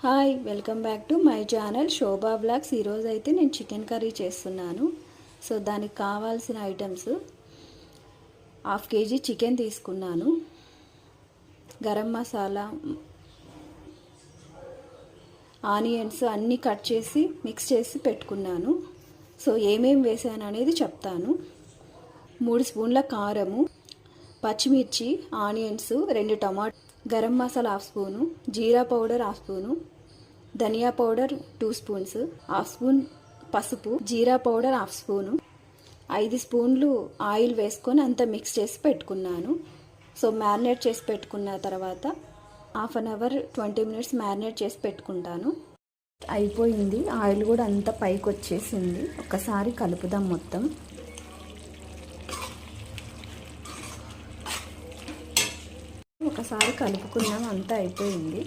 Hi welcome back to my channel Shobha blogs. ఈరోజు అయితే నేను చికెన్ కర్రీ చేస్తున్నాను. సో దానికి కావాల్సిన ఐటమ్స్ హాఫ్ కేజీ చికెన్ తీసుకున్నాను, గరం మసాలా, ఆనియన్స్ అన్నీ కట్ చేసి మిక్స్ చేసి పెట్టుకున్నాను. సో ఏమేమి వేసాను అనేది చెప్తాను. 3 స్పూన్ల కారము, పచ్చిమిర్చి, ఆనియన్స్, 2 టమాటా, గరం మసాలా హాఫ్ స్పూను, జీరా పౌడర్ హాఫ్ స్పూను, ధనియా పౌడర్ 2 స్పూన్స్, హాఫ్ స్పూన్ పసుపు, జీరా పౌడర్ హాఫ్ స్పూను, 5 స్పూన్లు ఆయిల్ వేసుకొని అంతా మిక్స్ చేసి పెట్టుకున్నాను. సో మ్యారినేట్ చేసి పెట్టుకున్న తర్వాత half an hour 20 minutes marinate చేసి పెట్టుకుంటాను. అయిపోయింది, ఆయిల్ కూడా అంతా పైకి వచ్చేసింది. ఒకసారి కలుపుదాం మొత్తం. ఒకసారి కలుపుకున్నాం, అంతా అయిపోయింది.